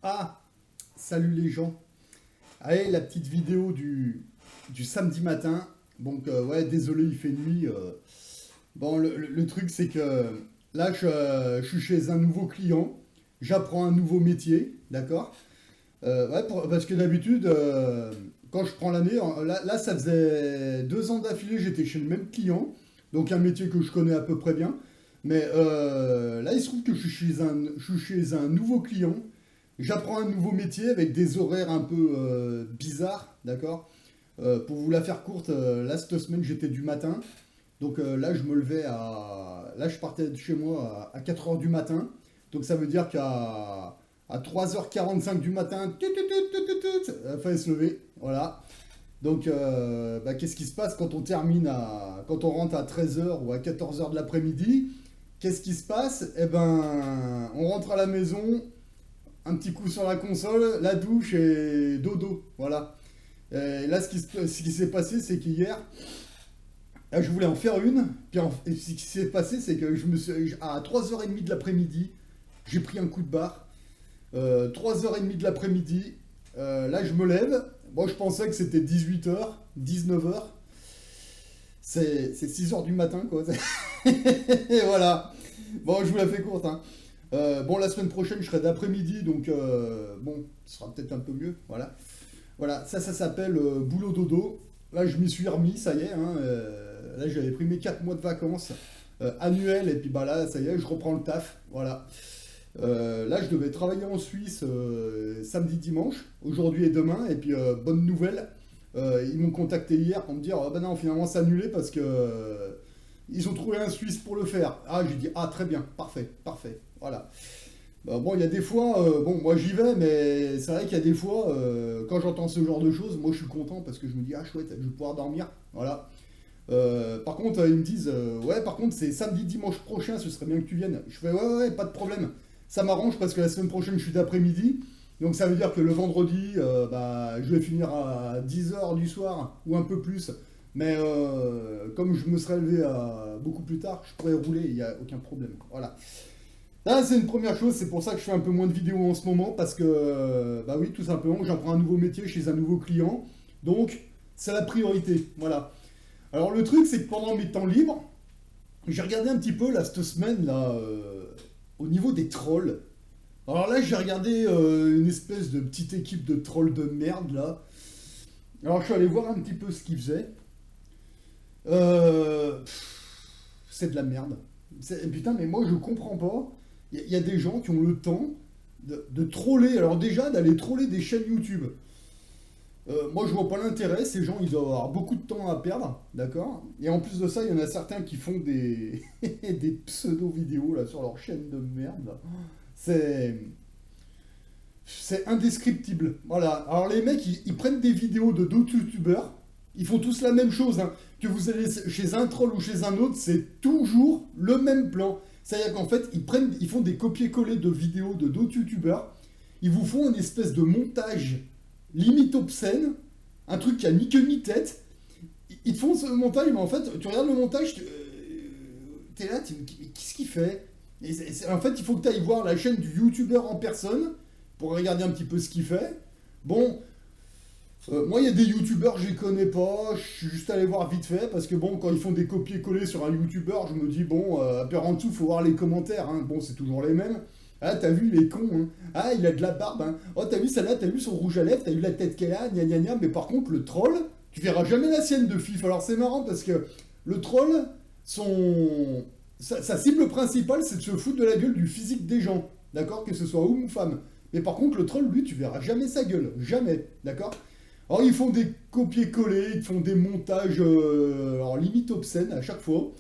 Ah, salut les gens. Allez, la petite vidéo du samedi matin. Donc, ouais, désolé, il fait nuit. Bon, le truc, c'est que là, je suis chez un nouveau client. J'apprends un nouveau métier, d'accord. Ouais, parce que d'habitude, quand je prends l'année, là, ça faisait 2 ans d'affilée, j'étais chez le même client. Donc, un métier que je connais à peu près bien. Mais là, il se trouve que je suis chez un nouveau client. J'apprends un nouveau métier avec des horaires un peu bizarres, d'accord. Pour vous la faire courte, là, cette semaine, j'étais du matin. Donc là, je me levais à... Là, je partais de chez moi à 4 heures du matin. Donc ça veut dire qu'à 3h45 du matin, il fallait se lever. Voilà. Donc, bah, qu'est-ce qui se passe quand on termine quand on rentre à 13 heures ou à 14 heures de l'après-midi? Qu'est-ce qui se passe? Eh ben, on rentre à la maison, un petit coup sur la console, la douche et dodo. Voilà. Et là, ce qui s'est passé, c'est qu'hier, là, je voulais en faire une. Et ce qui s'est passé, c'est que à 3h30 de l'après-midi, j'ai pris un coup de barre. 3h30 de l'après-midi, là, je me lève. Moi, je pensais que c'était 18h, 19h. C'est 6h du matin, quoi. Et voilà. Bon, je vous la fais courte, hein. Bon, la semaine prochaine, je serai d'après-midi, donc bon, ce sera peut-être un peu mieux. Voilà. Voilà, ça s'appelle boulot dodo. Là, je m'y suis remis, ça y est, hein. Là, j'avais pris mes 4 mois de vacances annuelles, et puis bah là, ça y est, je reprends le taf. Voilà. Là, je devais travailler en Suisse samedi, dimanche, aujourd'hui et demain. Et puis, bonne nouvelle, ils m'ont contacté hier pour me dire ah bah non, finalement, c'est annulé parce que ils ont trouvé un Suisse pour le faire. Ah, j'ai dit ah, très bien, parfait, parfait. Voilà. Bah, bon, il y a des fois, bon, moi j'y vais, mais c'est vrai qu'il y a des fois, quand j'entends ce genre de choses, moi je suis content parce que je me dis ah, chouette, je vais pouvoir dormir. Voilà. Par contre, ils me disent ouais, par contre, c'est samedi, dimanche prochain, ce serait bien que tu viennes. Je fais ouais, pas de problème. Ça m'arrange parce que la semaine prochaine, je suis d'après-midi. Donc ça veut dire que le vendredi, bah, je vais finir à 10 heures du soir ou un peu plus. Mais comme je me serais levé beaucoup plus tard, je pourrais rouler, il n'y a aucun problème. Voilà. Là, c'est une première chose, c'est pour ça que je fais un peu moins de vidéos en ce moment, parce que, bah oui, tout simplement, j'apprends un nouveau métier chez un nouveau client. Donc, c'est la priorité. Voilà. Alors, le truc, c'est que pendant mes temps libres, j'ai regardé un petit peu, là, cette semaine, là, au niveau des trolls. Alors là, j'ai regardé une espèce de petite équipe de trolls de merde, là. Alors, je suis allé voir un petit peu ce qu'ils faisaient. C'est de la merde. Putain, mais moi, je comprends pas. Il y a des gens qui ont le temps de troller. Alors déjà, d'aller troller des chaînes YouTube. Moi, je vois pas l'intérêt. Ces gens, ils doivent avoir beaucoup de temps à perdre, d'accord. Et en plus de ça, il y en a certains qui font des, des pseudo-vidéos là sur leur chaîne de merde, là. C'est c'est indescriptible. Voilà. Alors les mecs, ils prennent des vidéos de d'autres youtubeurs. Ils font tous la même chose, hein. Que vous allez chez un troll ou chez un autre, c'est toujours le même plan. C'est-à-dire qu'en fait, ils font des copier-coller de vidéos de d'autres youtubeurs. Ils vous font une espèce de montage limite obscène, un truc qui a ni queue ni tête. Ils te font ce montage, mais en fait, tu regardes le montage, t'es là, qu'est-ce qu'il fait? En fait, il faut que tu ailles voir la chaîne du youtubeur en personne pour regarder un petit peu ce qu'il fait. Bon, moi, il y a des youtubeurs, je les connais pas, je suis juste allé voir vite fait, parce que bon, quand ils font des copier-coller sur un youtubeur, je me dis, bon, après en dessous, faut voir les commentaires, hein. Bon, c'est toujours les mêmes. Ah, t'as vu, il est con, hein. Ah, il a de la barbe, hein. Oh, t'as vu celle-là, t'as vu son rouge à lèvres, t'as vu la tête qu'elle a, gna gna gna. Mais par contre, le troll, tu verras jamais la sienne de fif. Alors c'est marrant parce que le troll, sa cible principale, c'est de se foutre de la gueule du physique des gens, d'accord, que ce soit homme ou femme. Mais par contre, le troll, lui, tu verras jamais sa gueule, jamais, d'accord. Alors ils font des copier-coller, ils font des montages, alors limite obscènes à chaque fois.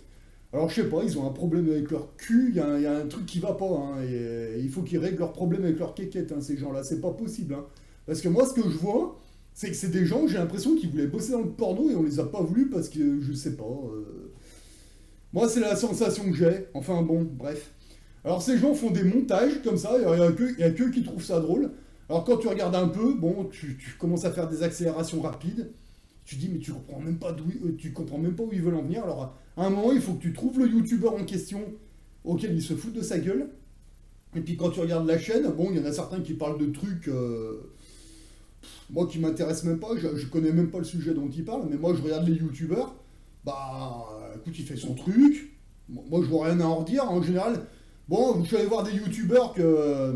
Alors je sais pas, ils ont un problème avec leur cul, il y a un truc qui va pas, hein, et il faut qu'ils règlent leurs problèmes avec leur quéquette, hein, ces gens-là, c'est pas possible, hein. Parce que moi, ce que je vois, c'est que c'est des gens, j'ai l'impression qu'ils voulaient bosser dans le porno et on les a pas voulu parce que, je sais pas, moi c'est la sensation que j'ai, enfin bon, bref. Alors ces gens font des montages comme ça, il y a que qui trouvent ça drôle. Alors quand tu regardes un peu, bon, tu commences à faire des accélérations rapides, tu dis mais tu comprends même pas où ils veulent en venir. Alors à un moment, il faut que tu trouves le youtubeur en question auquel ils se foutent de sa gueule. Et puis quand tu regardes la chaîne, bon, il y en a certains qui parlent de trucs, moi qui m'intéressent même pas, je connais même pas le sujet dont ils parlent, mais moi je regarde les youtubeurs, bah écoute, il fait son truc, moi je vois rien à en redire, en général. Bon, je suis allé voir des youtubeurs que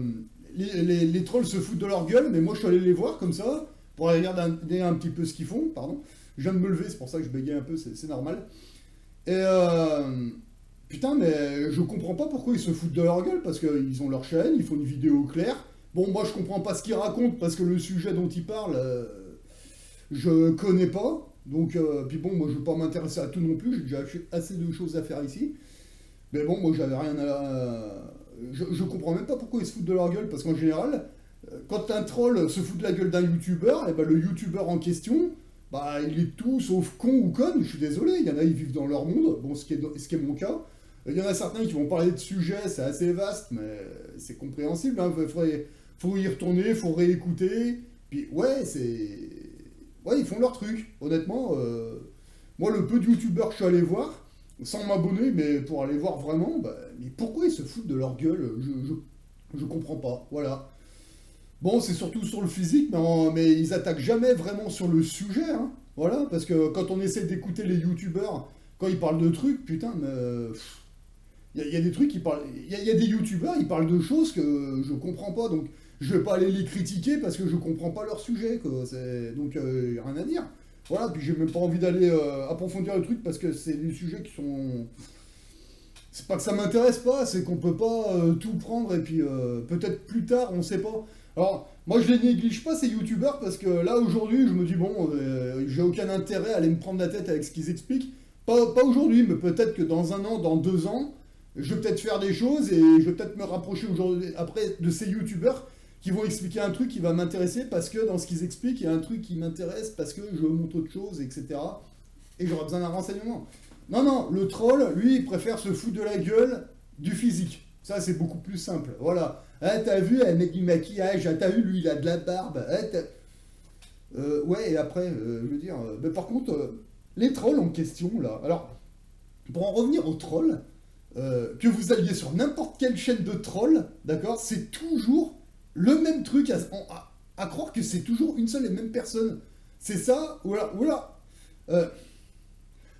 les trolls se foutent de leur gueule, mais moi je suis allé les voir comme ça, pour aller regarder un petit peu ce qu'ils font, pardon. Je viens de me lever, c'est pour ça que je bégaye un peu, c'est normal. Et putain, mais je comprends pas pourquoi ils se foutent de leur gueule, parce qu'ils ont leur chaîne, ils font une vidéo claire. Bon, moi je comprends pas ce qu'ils racontent, parce que le sujet dont ils parlent, je connais pas. Donc, puis bon, moi je veux pas m'intéresser à tout non plus, j'ai déjà assez de choses à faire ici. Mais bon, moi j'avais rien à. Je comprends même pas pourquoi ils se foutent de leur gueule, parce qu'en général, quand un troll se fout de la gueule d'un youtubeur, et ben le youtubeur en question, bah il est tout sauf con ou conne, je suis désolé, il y en a ils vivent dans leur monde, bon ce qui est mon cas. Il y en a certains qui vont parler de sujets, c'est assez vaste, mais c'est compréhensible, hein, faut y retourner, faut réécouter, puis ouais, c'est. Ouais, ils font leur truc, honnêtement. Moi, le peu de youtubeurs que je suis allé voir, sans m'abonner, mais pour aller voir vraiment, bah, mais pourquoi ils se foutent de leur gueule, je comprends pas, voilà. Bon, c'est surtout sur le physique, mais ils attaquent jamais vraiment sur le sujet, hein. Voilà, parce que quand on essaie d'écouter les youtubeurs, quand ils parlent de trucs, putain, mais. Il y a des trucs qui parlent. Il y a des youtubeurs, ils parlent de choses que je comprends pas, donc je vais pas aller les critiquer parce que je comprends pas leur sujet, quoi. Donc, y a rien à dire. Voilà, puis j'ai même pas envie d'aller approfondir le truc parce que c'est des sujets qui sont. C'est pas que ça m'intéresse pas, c'est qu'on peut pas tout prendre et puis peut-être plus tard, on sait pas. Alors, moi je les néglige pas ces youtubeurs parce que là aujourd'hui, je me dis bon, j'ai aucun intérêt à aller me prendre la tête avec ce qu'ils expliquent. Pas aujourd'hui, mais peut-être que dans un an, dans 2 ans, je vais peut-être faire des choses et je vais peut-être me rapprocher aujourd'hui après de ces youtubeurs qui vont expliquer un truc qui va m'intéresser parce que dans ce qu'ils expliquent, il y a un truc qui m'intéresse parce que je montre autre chose, etc. Et j'aurai besoin d'un renseignement. Non, non, le troll, lui, il préfère se foutre de la gueule du physique. Ça, c'est beaucoup plus simple. Voilà. Ah, t'as vu, elle met du maquillage. Ah, t'as vu, lui, il a de la barbe. Ah, ouais, et après, je veux dire. Mais par contre, les trolls en question, là. Alors, pour en revenir aux trolls, que vous alliez sur n'importe quelle chaîne de trolls, d'accord, c'est toujours le même truc à croire que c'est toujours une seule et même personne. C'est ça, voilà.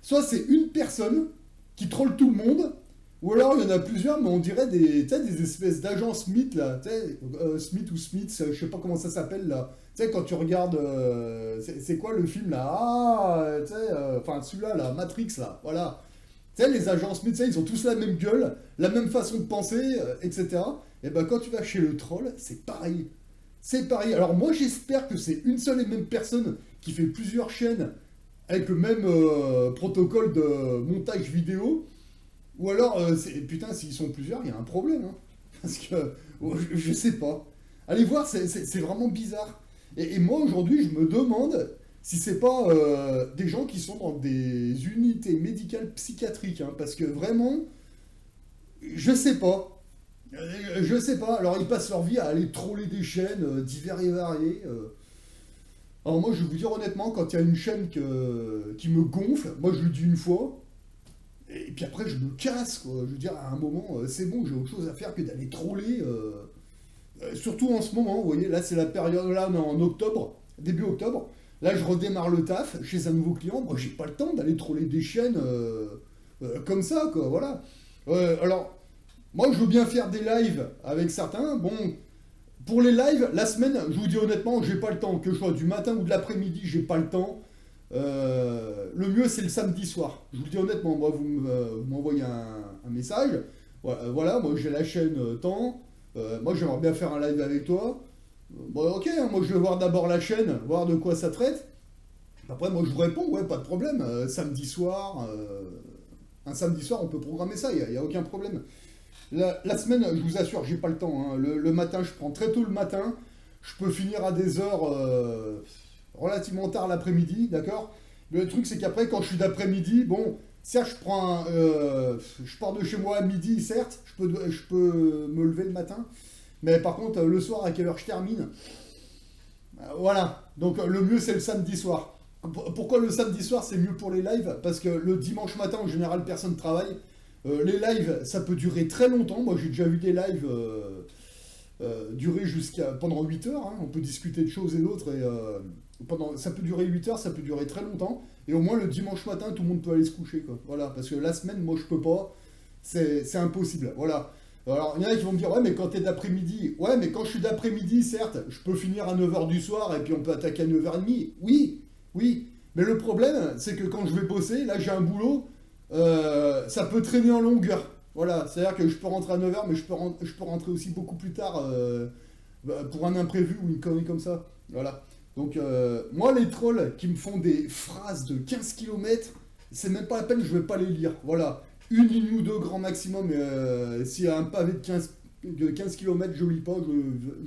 Soit c'est une personne qui troll tout le monde, ou alors il y en a plusieurs, mais on dirait des espèces d'agents Smith, là, Smith ou Smith, je sais pas comment ça s'appelle, là. Tu sais, quand tu regardes, c'est quoi le film, là? Ah, tu sais, enfin celui-là, là, Matrix, là, voilà. Tu sais, les agents Smith, ils ont tous la même gueule, la même façon de penser, etc. Et ben quand tu vas chez le troll, c'est pareil. C'est pareil. Alors moi j'espère que c'est une seule et même personne qui fait plusieurs chaînes avec le même protocole de montage vidéo. Ou alors, putain, s'ils sont plusieurs, il y a un problème, hein. Parce que, je sais pas. Allez voir, c'est vraiment bizarre. Et moi, aujourd'hui, je me demande si c'est pas des gens qui sont dans des unités médicales psychiatriques, hein, parce que vraiment, je sais pas. Je sais pas. Alors, ils passent leur vie à aller troller des chaînes divers et variées. Alors moi, je vais vous dire honnêtement, quand il y a une chaîne qui me gonfle, moi je le dis une fois, et puis après je me casse, quoi. Je veux dire, à un moment, c'est bon, j'ai autre chose à faire que d'aller troller. Surtout en ce moment, vous voyez, là c'est la période, là on est en octobre, début octobre, là je redémarre le taf chez un nouveau client, moi j'ai pas le temps d'aller troller des chaînes comme ça, quoi, voilà. Alors, moi je veux bien faire des lives avec certains, bon, pour les lives, la semaine, je vous dis honnêtement, j'ai pas le temps. Que je sois du matin ou de l'après-midi, j'ai pas le temps. Le mieux, c'est le samedi soir. Je vous le dis honnêtement, moi, vous m'envoyez un message. Voilà, moi j'ai la chaîne temps. Moi, j'aimerais bien faire un live avec toi. Bon, ok, hein, moi je vais voir d'abord la chaîne, voir de quoi ça traite. Après, moi je vous réponds, ouais, pas de problème. Samedi soir, un samedi soir, on peut programmer ça, il n'y a aucun problème. La semaine, je vous assure, j'ai pas le temps, hein. Le matin, je prends très tôt le matin. Je peux finir à des heures relativement tard l'après-midi, d'accord. Le truc, c'est qu'après, quand je suis d'après-midi, bon, certes, je pars de chez moi à midi, certes, je peux me lever le matin. Mais par contre, le soir, à quelle heure je termine? Voilà. Donc, le mieux, c'est le samedi soir. Pourquoi le samedi soir, c'est mieux pour les lives? Parce que le dimanche matin, en général, personne ne travaille. Les lives, ça peut durer très longtemps. Moi, j'ai déjà vu des lives. durer pendant 8 heures. Hein. On peut discuter de choses et d'autres. Ça peut durer 8 heures, ça peut durer très longtemps. Et au moins le dimanche matin, tout le monde peut aller se coucher. Quoi. Voilà, parce que la semaine, moi, je peux pas. C'est impossible. Voilà. Alors, il y en a qui vont me dire, ouais, mais quand t'es d'après-midi, ouais, mais quand je suis d'après-midi, certes, je peux finir à 9 heures du soir et puis on peut attaquer à 9h30. Oui, oui. Mais le problème, c'est que quand je vais bosser, là, j'ai un boulot, ça peut traîner en longueur. Voilà, c'est-à-dire que je peux rentrer à 9 heures, mais je peux rentrer aussi beaucoup plus tard pour un imprévu ou une connerie comme ça. Voilà. Donc, moi, les trolls qui me font des phrases de 15 kilomètres, c'est même pas la peine, je vais pas les lire. Voilà. Une ligne ou deux grand maximum, s'il y a un pavé de 15 km, je lis pas,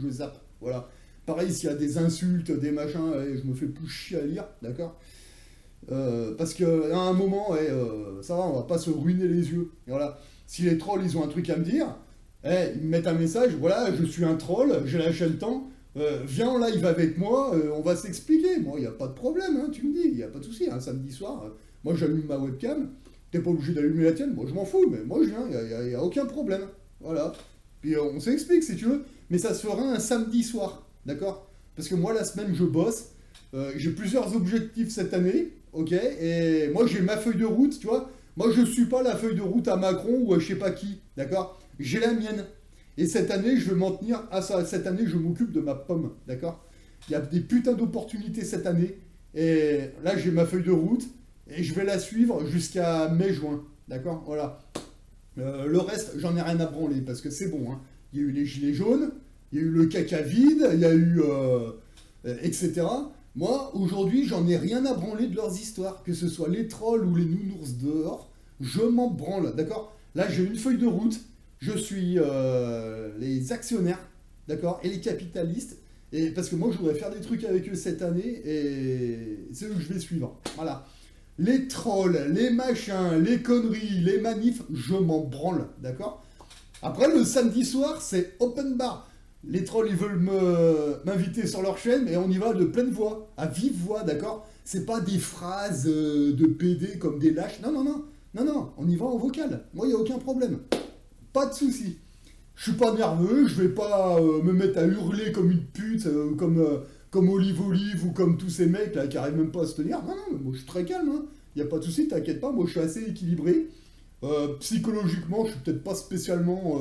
je zappe. Voilà. Pareil, s'il y a des insultes, des machins, je me fais plus chier à lire, d'accord. Parce qu'à un moment, ça va, on va pas se ruiner les yeux. Et voilà. Si les trolls, ils ont un truc à me dire, ils me mettent un message, voilà, je suis un troll, j'ai la chaîne temps, viens en live avec moi, on va s'expliquer. Moi, il n'y a pas de problème, hein, tu me dis, il n'y a pas de souci. Un samedi soir, moi j'allume ma webcam, t'es pas obligé d'allumer la tienne, moi je m'en fous, mais moi je viens, il n'y a aucun problème. Voilà. Puis on s'explique si tu veux, mais ça se fera un samedi soir, d'accord. Parce que moi la semaine je bosse, j'ai plusieurs objectifs cette année, ok, et moi j'ai ma feuille de route, tu vois. Moi je suis pas la feuille de route à Macron ou à je sais pas qui, d'accord. J'ai la mienne. Et cette année je vais m'en tenir à ça. Cette année je m'occupe de ma pomme, d'accord. Il y a des putains d'opportunités cette année, et là j'ai ma feuille de route, et je vais la suivre jusqu'à mai-juin, d'accord. Voilà. Le reste, j'en ai rien à branler, parce que c'est bon, hein. Il y a eu les gilets jaunes, il y a eu le caca vide, il y a eu... etc. Moi, aujourd'hui, j'en ai rien à branler de leurs histoires, que ce soit les trolls ou les nounours dehors, je m'en branle, d'accord. Là, j'ai une feuille de route, je suis les actionnaires, d'accord, et les capitalistes, et parce que moi, je voudrais faire des trucs avec eux cette année, et c'est eux que je vais suivre, voilà. Les trolls, les machins, les conneries, les manifs, je m'en branle, d'accord. Après, le samedi soir, c'est open bar. Les trolls, ils veulent m'inviter sur leur chaîne et on y va de pleine voix, à vive voix, d'accord. C'est pas des phrases de PD comme des lâches. Non, non, non. Non, non, on y va en vocal. Moi, il n'y a aucun problème. Pas de souci. Je suis pas nerveux, je vais pas me mettre à hurler comme une pute, comme Olive Olive ou comme tous ces mecs là qui arrivent même pas à se tenir. Non, non, mais moi je suis très calme. Hein. Y a pas de souci, t'inquiète pas, moi je suis assez équilibré. Psychologiquement, je suis peut-être pas spécialement.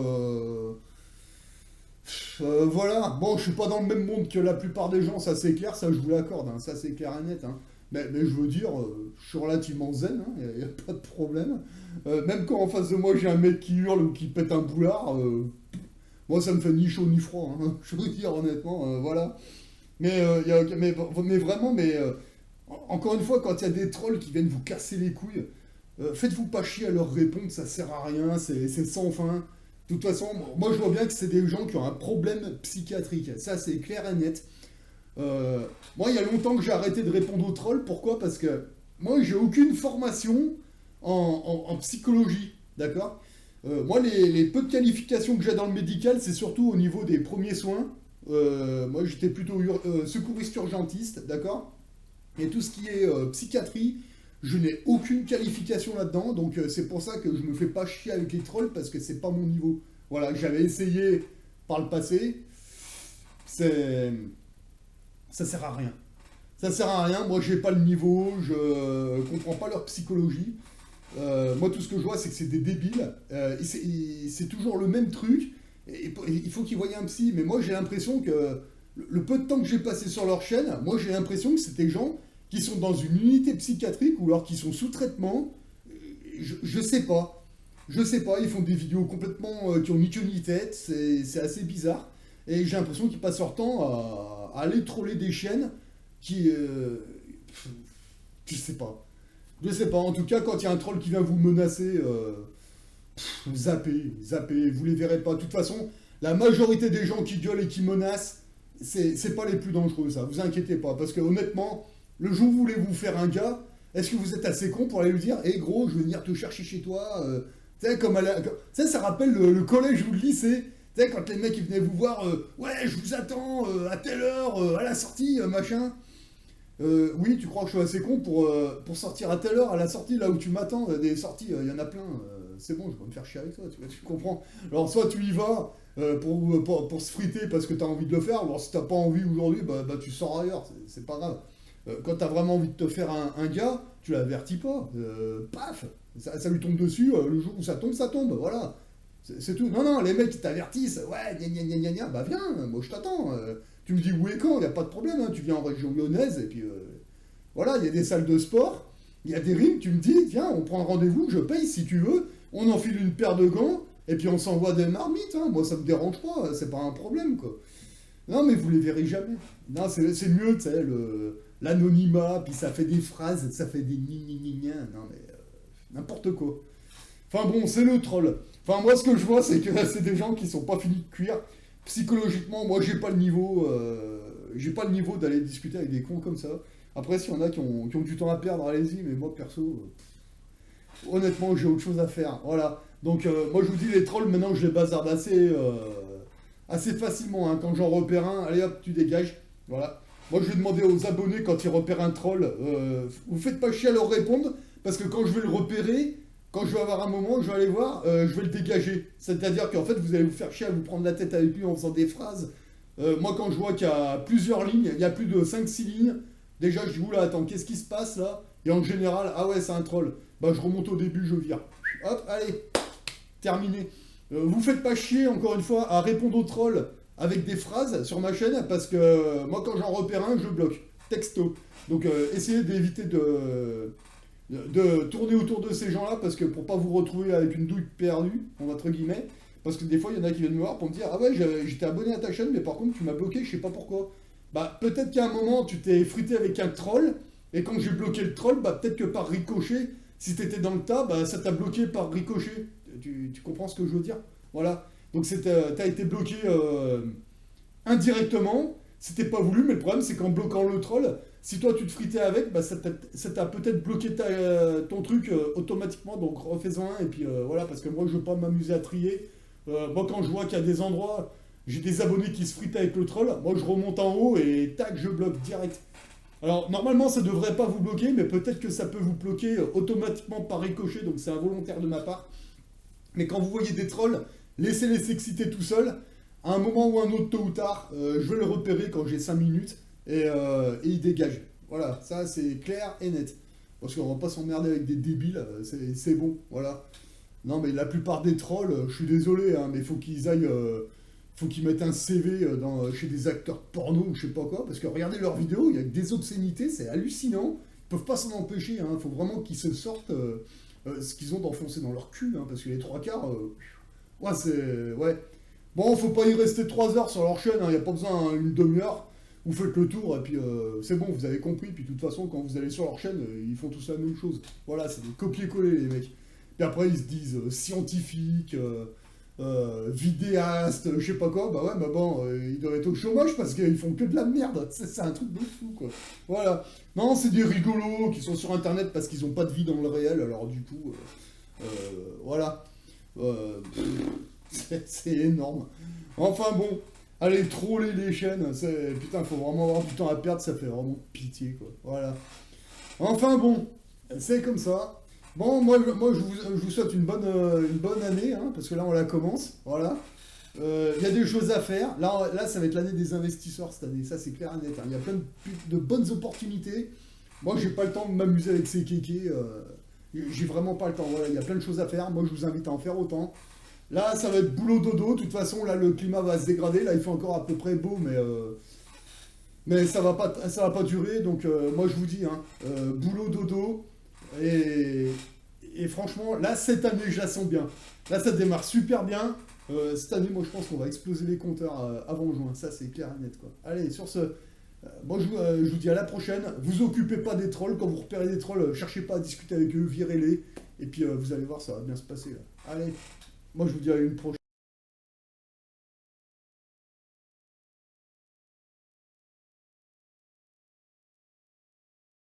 Voilà, bon, je suis pas dans le même monde que la plupart des gens, ça c'est clair, ça je vous l'accorde, hein, ça c'est clair et net. Hein. Mais je veux dire, je suis relativement zen, il n'y a pas de problème. Même quand en face de moi j'ai un mec qui hurle ou qui pète un boulard, moi ça me fait ni chaud ni froid, hein, je veux dire honnêtement, voilà. Mais vraiment, encore une fois, quand il y a des trolls qui viennent vous casser les couilles, faites-vous pas chier à leur répondre, ça sert à rien, c'est sans fin. De toute façon, moi je vois bien que c'est des gens qui ont un problème psychiatrique. Ça, c'est clair et net. Moi, il y a longtemps que j'ai arrêté de répondre aux trolls. Pourquoi? Parce que moi, j'ai aucune formation en psychologie. D'accord. Moi, les peu de qualifications que j'ai dans le médical, c'est surtout au niveau des premiers soins. Moi, j'étais plutôt secouriste urgentiste. D'accord. Et tout ce qui est psychiatrie, je n'ai aucune qualification là-dedans, donc c'est pour ça que je me fais pas chier avec les trolls, parce que c'est pas mon niveau. Voilà, j'avais essayé par le passé, c'est... ça sert à rien. Ça sert à rien, moi j'ai pas le niveau, je comprends pas leur psychologie. Moi tout ce que je vois c'est que c'est des débiles, et c'est toujours le même truc, et il faut qu'ils voient un psy, mais moi j'ai l'impression que le peu de temps que j'ai passé sur leur chaîne, moi j'ai l'impression que c'est des gens qui sont dans une unité psychiatrique ou alors qui sont sous traitement, je sais pas. Je sais pas, ils font des vidéos complètement qui ont ni queue ni tête, c'est assez bizarre. Et j'ai l'impression qu'ils passent leur temps à aller troller des chaînes qui... je sais pas. Je sais pas, en tout cas, quand il y a un troll qui vient vous menacer, zappez, vous les verrez pas. De toute façon, la majorité des gens qui gueulent et qui menacent, c'est pas les plus dangereux, ça, vous inquiétez pas. Parce que honnêtement, le jour où vous voulez vous faire un gars, est-ce que vous êtes assez con pour aller lui dire, hé gros, je vais venir te chercher chez toi tu sais, ça rappelle le collège ou le lycée. Tu sais, quand les mecs ils venaient vous voir, ouais, je vous attends à telle heure, à la sortie, machin. Oui, tu crois que je suis assez con pour sortir à telle heure, à la sortie, là où tu m'attends, des sorties, il y en a plein. C'est bon, je vais me faire chier avec toi, tu comprends. Alors, soit tu y vas pour se friter parce que tu as envie de le faire, alors si t'as pas envie aujourd'hui, bah tu sors ailleurs, c'est pas grave. Quand tu as vraiment envie de te faire un gars, tu l'avertis pas. Paf, ça lui tombe dessus, le jour où ça tombe, voilà. C'est tout. Non, non, les mecs qui t'avertissent, ouais, gna gna gna gna gna, bah viens, moi je t'attends. Tu me dis où et quand, y a pas de problème, hein, tu viens en région lyonnaise, et puis voilà, il y a des salles de sport, il y a des rings, tu me dis, viens, on prend un rendez-vous, je paye si tu veux, on enfile une paire de gants, et puis on s'envoie des marmites, hein, moi ça me dérange pas, c'est pas un problème, quoi. Non, mais vous les verrez jamais. Non, c'est mieux, tu sais, l'anonymat, puis ça fait des phrases, ça fait des gni gni gni gna, non mais n'importe quoi. Enfin bon, c'est le troll. Enfin, moi, ce que je vois, c'est que c'est des gens qui sont pas finis de cuire. Psychologiquement, moi, j'ai pas le niveau d'aller discuter avec des cons comme ça. Après, s'il y en a qui ont du temps à perdre, allez-y, mais moi, perso, honnêtement, j'ai autre chose à faire. Voilà. Donc, moi, je vous dis, les trolls, maintenant, je les bazarde assez facilement, hein. Quand j'en repère un, allez hop, tu dégages. Voilà. Moi, je vais demander aux abonnés, quand ils repèrent un troll, vous faites pas chier à leur répondre, parce que quand je vais le repérer, quand je vais avoir un moment, je vais aller voir, je vais le dégager. C'est-à-dire qu'en fait, vous allez vous faire chier à vous prendre la tête avec lui en faisant des phrases. Moi, quand je vois qu'il y a plusieurs lignes, il y a plus de 5-6 lignes, déjà, je dis, oula, attends, qu'est-ce qui se passe là? Et en général, ah ouais, c'est un troll. Bah, je remonte au début, je vire. Hop, allez, terminé. Vous faites pas chier, encore une fois, à répondre aux trolls avec des phrases sur ma chaîne, parce que moi, quand j'en repère un, je bloque. Texto. Donc, essayez d'éviter de tourner autour de ces gens-là, parce que pour pas vous retrouver avec une douille perdue, entre guillemets, parce que des fois, il y en a qui viennent me voir pour me dire, ah ouais, j'étais abonné à ta chaîne, mais par contre, tu m'as bloqué, je sais pas pourquoi. Bah, peut-être qu'à un moment, tu t'es frité avec un troll, et quand j'ai bloqué le troll, bah, peut-être que par ricochet, si t'étais dans le tas, bah, ça t'a bloqué par ricochet. Tu comprends ce que je veux dire? Voilà. Donc, t'as été bloqué indirectement, c'était pas voulu, mais le problème, c'est qu'en bloquant le troll, si toi tu te fritais avec, bah, ça t'a peut-être bloqué ton truc automatiquement, donc refais-en un, et puis voilà, parce que moi je veux pas m'amuser à trier. Moi quand je vois qu'il y a des endroits, j'ai des abonnés qui se fritent avec le troll, moi je remonte en haut et tac, je bloque direct. Alors normalement ça devrait pas vous bloquer, mais peut-être que ça peut vous bloquer automatiquement par ricochet, donc c'est involontaire de ma part. Mais quand vous voyez des trolls, laissez-les s'exciter tout seuls. À un moment ou un autre, tôt ou tard, je vais le repérer quand j'ai 5 minutes et il dégage. Voilà, ça c'est clair et net. Parce qu'on va pas s'emmerder avec des débiles, c'est bon, voilà. Non mais la plupart des trolls, je suis désolé, hein, mais faut qu'ils mettent un CV chez des acteurs porno ou je sais pas quoi, parce que regardez leurs vidéos, il y a des obscénités, c'est hallucinant. Ils peuvent pas s'en empêcher, hein, faut vraiment qu'ils se sortent ce qu'ils ont d'enfoncer dans leur cul, hein, parce que les trois quarts, ouais, c'est... Ouais. Bon, faut pas y rester 3 heures sur leur chaîne, il n'y a pas besoin d'une demi-heure. Vous faites le tour et puis c'est bon, vous avez compris. Puis de toute façon, quand vous allez sur leur chaîne, ils font tous la même chose. Voilà, c'est des copier-coller les mecs. Puis après, ils se disent scientifiques, vidéastes, je sais pas quoi. Bah ouais, bah bon, ils doivent être au chômage parce qu'ils font que de la merde. C'est un truc de fou, quoi. Voilà. Non, c'est des rigolos qui sont sur internet parce qu'ils ont pas de vie dans le réel. Alors du coup, voilà. Euh, c'est énorme. Enfin bon, allez troller les chaînes, putain, faut vraiment avoir du temps à perdre, ça fait vraiment pitié, quoi. Voilà. Enfin bon, c'est comme ça. Bon, moi je vous souhaite une bonne année, hein, parce que là on la commence, voilà. Il y a des choses à faire. Là ça va être l'année des investisseurs cette année, ça c'est clair et net, hein. Il y a plein de bonnes opportunités. Moi j'ai pas le temps de m'amuser avec ces kékés. J'ai vraiment pas le temps. Voilà, il y a plein de choses à faire. Moi je vous invite à en faire autant. Là, ça va être boulot dodo. De toute façon, là, le climat va se dégrader. Là, il fait encore à peu près beau, mais ça va pas durer. Donc, moi, je vous dis, hein, boulot dodo. Et, et franchement, là, cette année, je la sens bien. Là, ça démarre super bien. Cette année, moi, je pense qu'on va exploser les compteurs avant juin. Ça, c'est clair et net, quoi. Allez, sur ce, moi, je vous dis à la prochaine. Vous occupez pas des trolls. Quand vous repérez des trolls, cherchez pas à discuter avec eux, virez-les. Et puis, vous allez voir, ça va bien se passer, là. Allez. Moi, je vous dis à une prochaine.